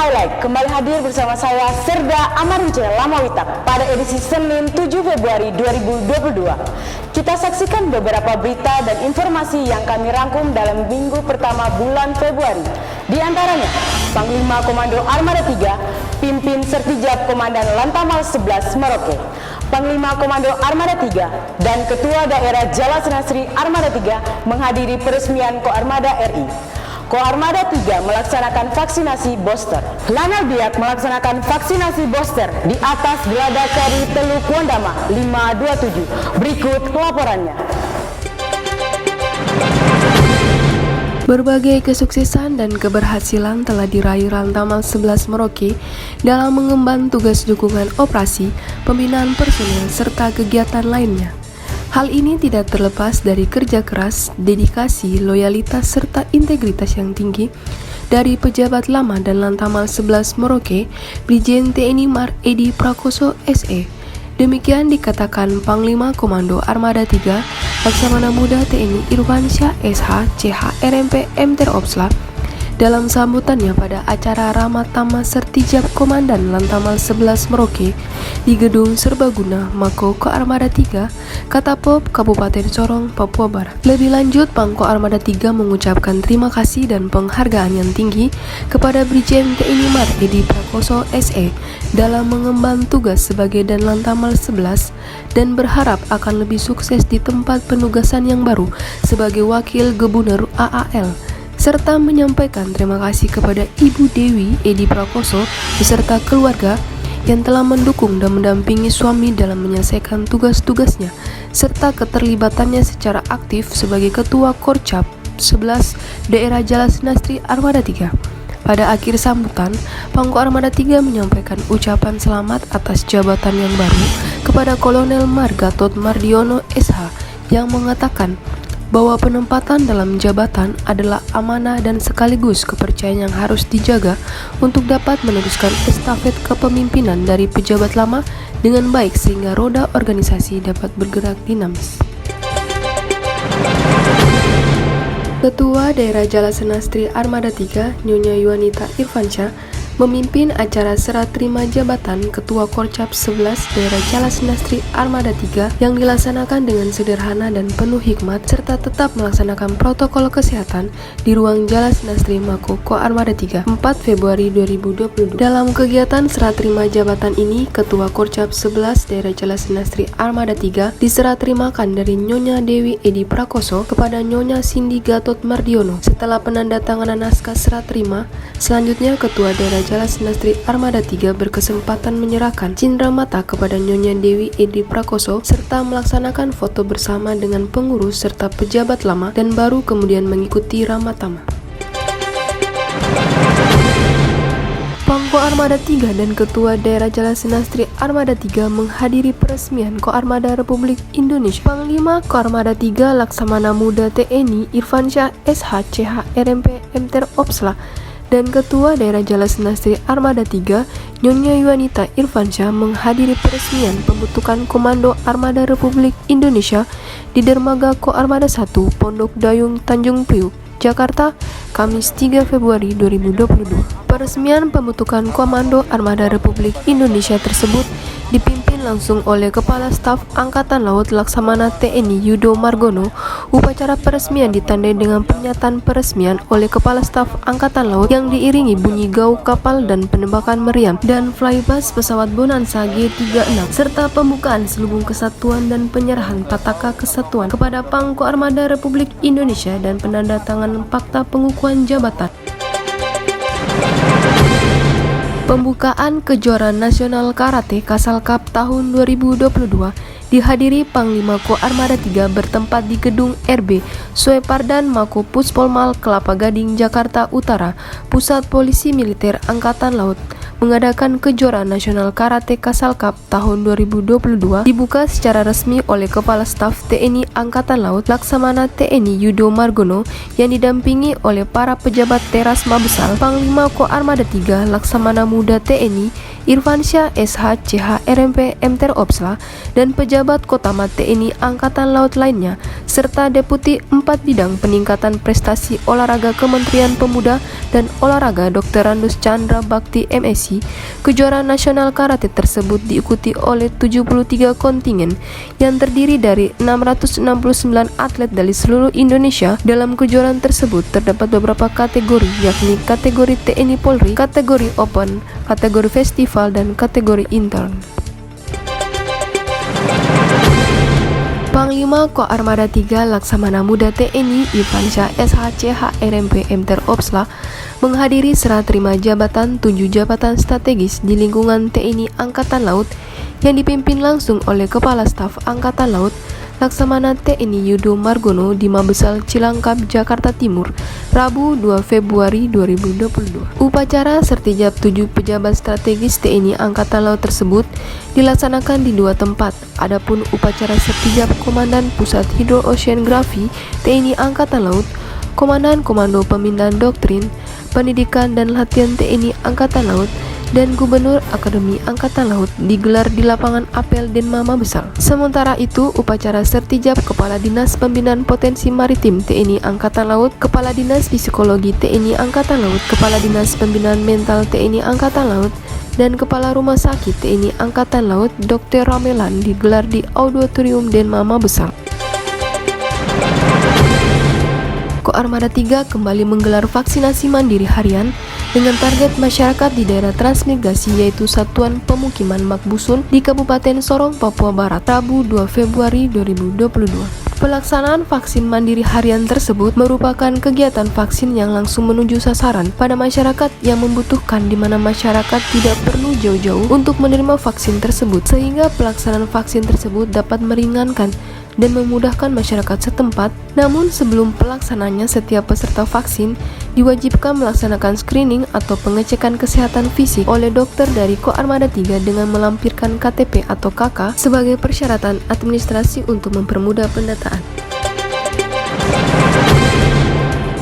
Highlight kembali hadir bersama saya Serda Amarince Lamawitak pada edisi Senin 7 Februari 2022. Kita saksikan beberapa berita dan informasi yang kami rangkum dalam minggu pertama bulan Februari. Di antaranya, Panglima Komando Armada 3 pimpin Sertijab Komandan Lantamal 11 Merauke. Panglima Komando Armada 3 dan Ketua Daerah Jalas Nasri Armada 3 menghadiri peresmian Koarmada RI. Koarmada 3 melaksanakan vaksinasi booster. Lanal Biak melaksanakan vaksinasi booster di atas Gelada Kari Teluk Wondama 527. Berikut laporannya. Berbagai kesuksesan dan keberhasilan telah diraih Lantamal 11 Merauke dalam mengemban tugas dukungan operasi, pembinaan personel, serta kegiatan lainnya. Hal ini tidak terlepas dari kerja keras, dedikasi, loyalitas, serta integritas yang tinggi dari pejabat lama dan Lantamal 11 Merauke, Brigjen TNI Mar Edi Prakoso SE. Demikian dikatakan Panglima Komando Armada 3, Laksamana Muda TNI Irfansyah SH CH RMP MTer Opsla dalam sambutannya pada acara Ramatama Sertijab Komandan Lantamal 11 Merauke di Gedung Serbaguna Mako Koarmada 3, Katapop, Kabupaten Sorong, Papua Barat. Lebih lanjut, Pangko Armada 3 mengucapkan terima kasih dan penghargaan yang tinggi kepada Brigjen TNI Mar Edi Prakoso SE dalam mengemban tugas sebagai Dan Lantamal 11 dan berharap akan lebih sukses di tempat penugasan yang baru sebagai Wakil Gubernur AAL, serta menyampaikan terima kasih kepada Ibu Dewi Edi Prakoso beserta keluarga yang telah mendukung dan mendampingi suami dalam menyelesaikan tugas-tugasnya, serta keterlibatannya secara aktif sebagai Ketua Korcap 11 Daerah Jalas Nasri Armada 3. Pada akhir sambutan, Pangko Armada 3 menyampaikan ucapan selamat atas jabatan yang baru kepada Kolonel Mar Gatot Mardiono SH yang mengatakan bahwa penempatan dalam jabatan adalah amanah dan sekaligus kepercayaan yang harus dijaga untuk dapat meneruskan estafet kepemimpinan dari pejabat lama dengan baik sehingga roda organisasi dapat bergerak dinamis. Ketua Daerah Jalas Nasri Armada 3, Nyonya Yuanita Irfansyah, memimpin acara serah terima jabatan Ketua Korcap 11 Daerah Jalas Nasri Armada 3 yang dilaksanakan dengan sederhana dan penuh hikmat serta tetap melaksanakan protokol kesehatan di ruang Jalas Nasri Mako Koarmada 3 4 Februari 2022. Dalam kegiatan serah terima jabatan ini, Ketua Korcap 11 Daerah Jalas Nasri Armada 3 diserah terimakan dari Nyonya Dewi Edi Prakoso kepada Nyonya Cindy Gatot Mardiono. Setelah penandatanganan naskah serah terima, selanjutnya Ketua Daerah Jalas Nasri Armada 3 berkesempatan menyerahkan cindera mata kepada Nyonya Dewi Edi Prakoso serta melaksanakan foto bersama dengan pengurus serta pejabat lama dan baru kemudian mengikuti Ramatama. Pangko Armada 3 dan Ketua Daerah Jalas Nasri Armada 3 menghadiri peresmian Koarmada Republik Indonesia. Panglima Koarmada 3 Laksamana Muda TNI Irfansyah SH CH RMP MTer Opsla dan Ketua Daerah Jalas Nasri Armada 3, Nyonya Yuanita Irfansyah menghadiri peresmian pembentukan Komando Armada Republik Indonesia di Dermaga Koarmada 1, Pondok Dayung, Tanjung Priuk, Jakarta, Kamis 3 Februari 2022. Peresmian pembentukan Komando Armada Republik Indonesia tersebut dipimpin langsung oleh Kepala Staf Angkatan Laut Laksamana TNI Yudo Margono. Upacara peresmian ditandai dengan pernyataan peresmian oleh Kepala Staf Angkatan Laut yang diiringi bunyi gauk kapal dan penembakan meriam dan flybus pesawat Bonanza G36 serta pembukaan selubung kesatuan dan penyerahan Pataka Kesatuan kepada Pangko Armada Republik Indonesia dan penandatanganan Fakta Pengukuhan Jabatan. Pembukaan Kejuaraan Nasional Karate Kasal Cup tahun 2022 dihadiri Panglima Koarmada 3 bertempat di Gedung RB Suepardan Mako Puspolmal Kelapa Gading, Jakarta Utara. Pusat Polisi Militer Angkatan Laut mengadakan Kejuaraan Nasional Karate Kasal Cup tahun 2022 dibuka secara resmi oleh Kepala Staf TNI Angkatan Laut Laksamana TNI Yudo Margono yang didampingi oleh para pejabat teras Mabesal, Panglima Koarmada 3 Laksamana Muda TNI Irfansyah SH CH RMP MTer Opsla, dan pejabat Kotamat TNI Angkatan Laut lainnya, serta Deputi 4 Bidang Peningkatan Prestasi Olahraga Kementerian Pemuda dan Olahraga Dr. Randus Chandra Bakti MSc. Kejuaraan nasional karate tersebut diikuti oleh 73 kontingen yang terdiri dari 669 atlet dari seluruh Indonesia. Dalam kejuaraan tersebut terdapat beberapa kategori, yakni kategori TNI Polri, kategori Open, kategori Festival, dan kategori Intern. Panglima Koarmada 3 Laksamana Muda TNI Irfansyah SH CH RMP MTer Opsla menghadiri serah terima jabatan 7 jabatan strategis di lingkungan TNI Angkatan Laut yang dipimpin langsung oleh Kepala Staf Angkatan Laut Laksamana TNI Yudo Margono di Mabesal Cilangkap, Jakarta Timur, Rabu 2 Februari 2022. Upacara sertijab 7 pejabat strategis TNI Angkatan Laut tersebut dilaksanakan di 2 tempat. Adapun upacara sertijab Komandan Pusat Hidrooceanografi TNI Angkatan Laut, Komandan Komando Pemindahan Doktrin, Pendidikan dan Latihan TNI Angkatan Laut, dan Gubernur Akademi Angkatan Laut digelar di lapangan Apel Denma Mabesal. Sementara itu, upacara sertijab Kepala Dinas Pembinaan Potensi Maritim TNI Angkatan Laut, Kepala Dinas Psikologi TNI Angkatan Laut, Kepala Dinas Pembinaan Mental TNI Angkatan Laut, dan Kepala Rumah Sakit TNI Angkatan Laut Dr. Ramelan digelar di Auditorium Denma Mabesal. Koarmada 3 kembali menggelar vaksinasi mandiri harian dengan target masyarakat di daerah transmigrasi, yaitu Satuan Pemukiman Makbusun di Kabupaten Sorong, Papua Barat, Rabu 2 Februari 2022. Pelaksanaan vaksin mandiri harian tersebut merupakan kegiatan vaksin yang langsung menuju sasaran pada masyarakat yang membutuhkan, di mana masyarakat tidak perlu jauh-jauh untuk menerima vaksin tersebut, sehingga pelaksanaan vaksin tersebut dapat meringankan dan memudahkan masyarakat setempat. Namun sebelum pelaksanaannya, setiap peserta vaksin diwajibkan melaksanakan screening atau pengecekan kesehatan fisik oleh dokter dari Koarmada 3 dengan melampirkan KTP atau KK sebagai persyaratan administrasi untuk mempermudah pendataan.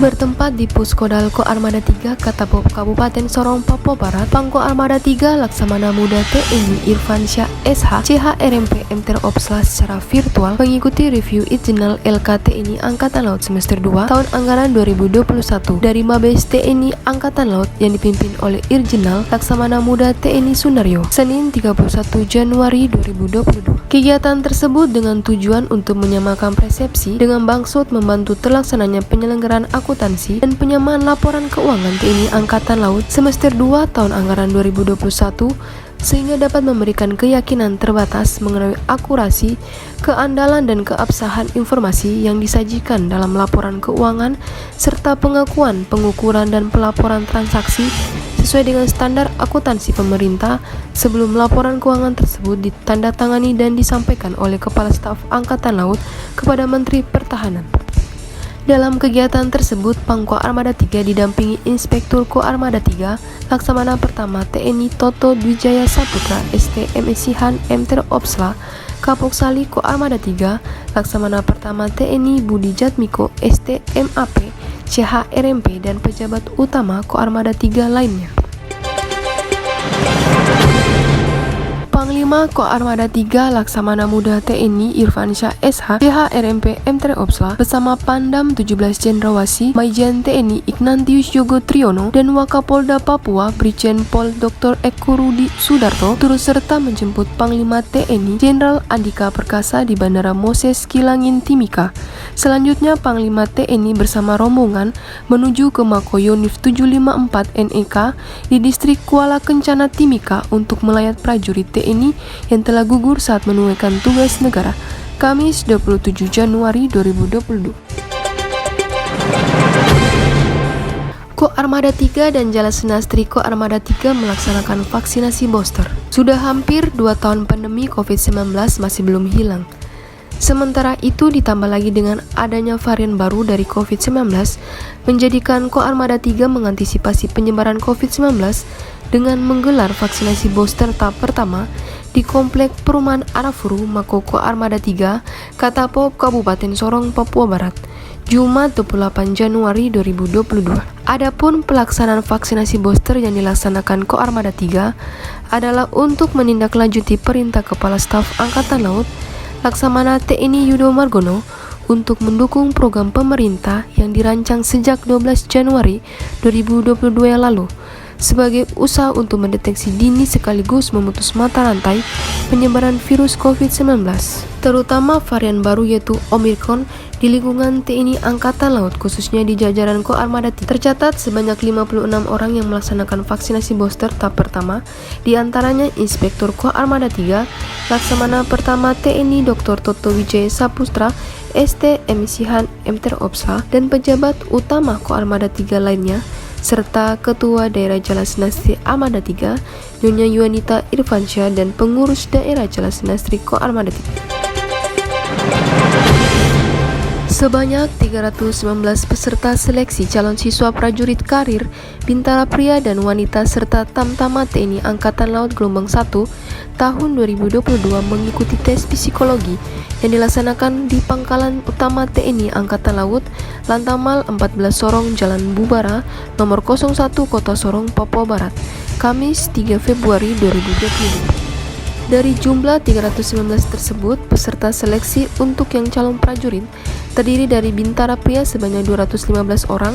Bertempat di Puskodal Koarmada 3 Katapop Kabupaten Sorong, Papua Barat, Pangko Armada 3 Laksamana Muda TNI Irfansyah SH CH RMP MTer Opsla secara virtual mengikuti review Itjenal LK TNI Angkatan Laut semester 2 tahun anggaran 2021 dari Mabes TNI Angkatan Laut yang dipimpin oleh Irjenal Laksamana Muda TNI Sunaryo, Senin 31 Januari 2022. Kegiatan tersebut dengan tujuan untuk menyamakan persepsi dengan maksud membantu terlaksananya penyelenggaraan akuntansi dan penyamaan laporan keuangan TNI Angkatan Laut semester 2 tahun anggaran 2021, sehingga dapat memberikan keyakinan terbatas mengenai akurasi, keandalan dan keabsahan informasi yang disajikan dalam laporan keuangan serta pengakuan, pengukuran dan pelaporan transaksi sesuai dengan standar akuntansi pemerintah sebelum laporan keuangan tersebut ditandatangani dan disampaikan oleh Kepala Staf Angkatan Laut kepada Menteri Pertahanan. Dalam kegiatan tersebut, Pangko Armada 3 didampingi Inspektur Koarmada 3 Laksamana Pertama TNI Toto Dwijaya Saputra ST MSc Han MTer Opsla, Kapoksali Koarmada 3 Laksamana Pertama TNI Budi Jatmiko ST MAP CH RMP dan pejabat utama Koarmada 3 lainnya. Panglima Koarmada 3 Laksamana Muda TNI Irfansyah SH CH RMP MTer Opsla bersama Pandam 17 Cendrawasih Maijen TNI Ignatius Yogo Triyono dan Wakapolda Papua Brigjen Pol Dr. Eko Rudi Sudarto turut serta menjemput Panglima TNI Jenderal Andika Perkasa di Bandara Moses Kilangin Timika. Selanjutnya Panglima TNI bersama rombongan menuju ke Mako Yonif 754 NEK di distrik Kuala Kencana Timika untuk melayat prajurit TNI yang telah gugur saat menunaikan tugas negara, Kamis 27 Januari 2022. Koarmada 3 dan Jala Senastri Koarmada 3 melaksanakan vaksinasi booster. Sudah hampir 2 tahun pandemi COVID-19 masih belum hilang. Sementara itu ditambah lagi dengan adanya varian baru dari COVID-19 menjadikan Koarmada 3 mengantisipasi penyebaran COVID-19 dengan menggelar vaksinasi booster tahap pertama di Komplek Perumahan Arafuru Mako Koarmada 3 Katapop Kabupaten Sorong, Papua Barat, Jumat 28 Januari 2022. Adapun pelaksanaan vaksinasi booster yang dilaksanakan Koarmada 3 adalah untuk menindaklanjuti perintah Kepala Staf Angkatan Laut Laksamana TNI Yudo Margono untuk mendukung program pemerintah yang dirancang sejak 12 Januari 2022 yang lalu sebagai usaha untuk mendeteksi dini sekaligus memutus mata rantai penyebaran virus COVID-19, terutama varian baru yaitu Omicron di lingkungan TNI Angkatan Laut, khususnya di jajaran Koarmada 3. Tercatat sebanyak 56 orang yang melaksanakan vaksinasi booster tahap pertama, diantaranya Inspektur Koarmada 3, Laksamana Pertama TNI Dr. Toto Wijaya Saputra, ST Emisihan MTer Opsa, dan pejabat utama Koarmada 3 lainnya, serta Ketua Daerah Jalas Nastri Armada 3, Nyonya Yuanita Irfansyah, dan pengurus daerah Jalas Nastri Koarmada 3. Sebanyak 319 peserta seleksi calon siswa prajurit karir, bintara pria dan wanita serta Tamtama TNI Angkatan Laut Gelombang 1 tahun 2022 mengikuti tes psikologi yang dilaksanakan di Pangkalan Utama TNI Angkatan Laut, Lantamal 14 Sorong Jalan Bubara, nomor 01 Kota Sorong, Papua Barat, Kamis 3 Februari 2022. Dari jumlah 319 tersebut, peserta seleksi untuk yang calon prajurit terdiri dari bintara pria sebanyak 215 orang,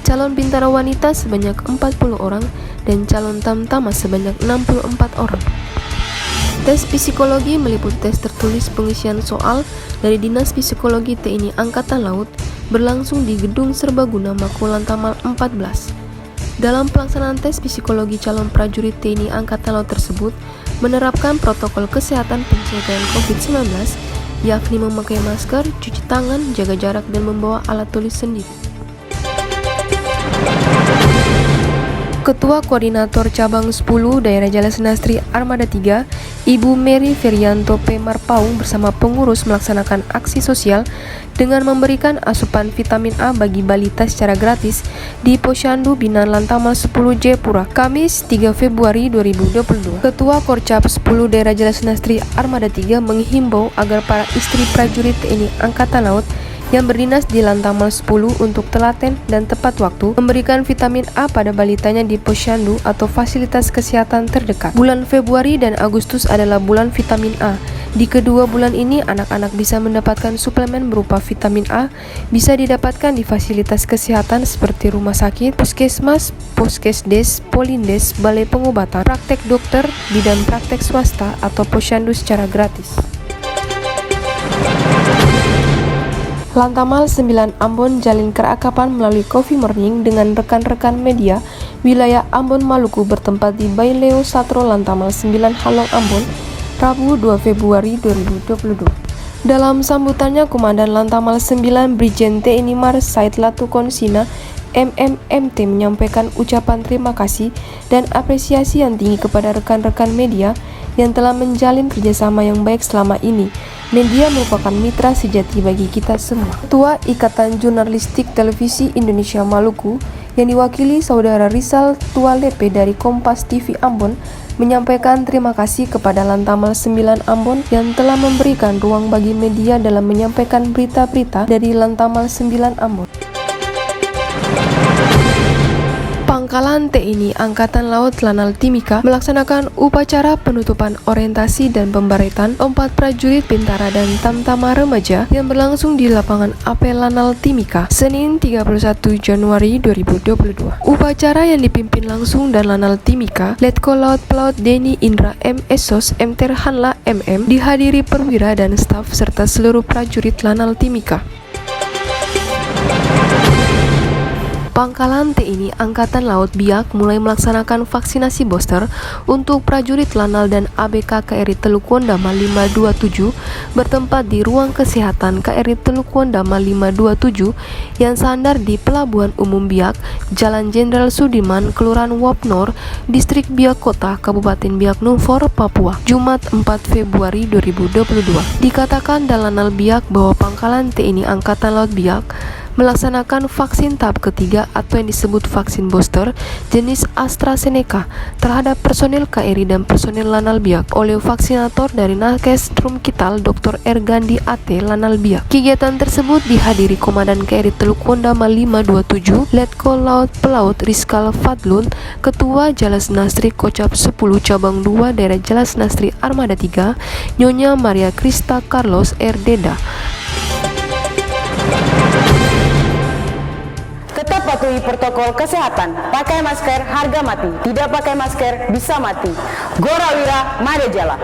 calon bintara wanita sebanyak 40 orang, dan calon tamtama sebanyak 64 orang. Tes psikologi meliputi tes tertulis pengisian soal dari Dinas Psikologi TNI Angkatan Laut berlangsung di Gedung Serbaguna Mako Lantamal 14. Dalam pelaksanaan tes psikologi calon prajurit TNI Angkatan Laut tersebut menerapkan protokol kesehatan pencegahan COVID-19, yakni memakai masker, cuci tangan, jaga jarak, dan membawa alat tulis sendiri. Ketua Koordinator Cabang 10 Daerah Jalas Nastri Armada 3, Ibu Mary Ferianto P. Marpaung bersama pengurus melaksanakan aksi sosial dengan memberikan asupan vitamin A bagi balita secara gratis di Posyandu Binaan Lantamal 10 Jayapura, Kamis 3 Februari 2022. Ketua Korcap 10 Daerah Jalas Nastri Armada 3 menghimbau agar para istri prajurit TNI Angkatan Laut yang berdinas di Lantamal 10 untuk telaten dan tepat waktu memberikan vitamin A pada balitanya di Posyandu atau fasilitas kesehatan terdekat. Bulan Februari dan Agustus adalah bulan vitamin A. Di kedua bulan ini anak-anak bisa mendapatkan suplemen berupa vitamin A, bisa didapatkan di fasilitas kesehatan seperti rumah sakit, puskesmas, poskesdes, polindes, balai pengobatan, praktek dokter, bidan praktek swasta atau posyandu secara gratis. Lantamal 9 Ambon jalin kerakapan melalui Coffee Morning dengan rekan-rekan media wilayah Ambon Maluku bertempat di Baileo Satro Lantamal 9 Halong Ambon, Rabu 2 Februari 2022. Dalam sambutannya, Komandan Lantamal 9 Brigjen TNI Mars Said Latukon Sina MMMT menyampaikan ucapan terima kasih dan apresiasi yang tinggi kepada rekan-rekan media yang telah menjalin kerjasama yang baik selama ini. Media merupakan mitra sejati bagi kita semua. Ketua Ikatan Jurnalistik Televisi Indonesia Maluku yang diwakili Saudara Rizal Tualepe dari Kompas TV Ambon menyampaikan terima kasih kepada Lantamal 9 Ambon yang telah memberikan ruang bagi media dalam menyampaikan berita-berita dari Lantamal 9 Ambon. Pangkalan TNI Angkatan Laut Lanal Timika melaksanakan upacara penutupan orientasi dan pembaretan 4 prajurit bintara dan tamtama remaja yang berlangsung di lapangan Apel Lanal Timika, Senin 31 Januari 2022. Upacara yang dipimpin langsung dan Lanal Timika, Letko Laut Pelaut Denny Indra M. Esos MTer Hanla MM, dihadiri perwira dan staf serta seluruh prajurit Lanal Timika. Pangkalan TNI Angkatan Laut Biak mulai melaksanakan vaksinasi booster untuk prajurit Lanal dan ABK KRI Teluk Wondama 527 bertempat di ruang kesehatan KRI Teluk Wondama 527 yang sandar di Pelabuhan Umum Biak, Jalan Jenderal Sudirman, Kelurahan Wapnor, Distrik Biak Kota, Kabupaten Biak Numfor, Papua, Jumat 4 Februari 2022. Dikatakan dalam Lanal Biak bahwa Pangkalan TNI Angkatan Laut Biak melaksanakan vaksin tahap ketiga atau yang disebut vaksin booster jenis AstraZeneca terhadap personil KRI dan personil Lanal Biak oleh vaksinator dari Nakes Rumkital Dr. Ergandi AT Lanal Biak. Kegiatan tersebut dihadiri Komandan KRI Teluk Wondama 527 Letko Laut Pelaut Rizkal Fadlun, Ketua Jalas Nasri Kocap 10 Cabang 2 Daerah Jalas Nasri Armada 3, Nyonya Maria Krista Carlos Erdeda. Tetap patuhi protokol kesehatan, pakai masker harga mati, tidak pakai masker bisa mati. Gorawira Madejala.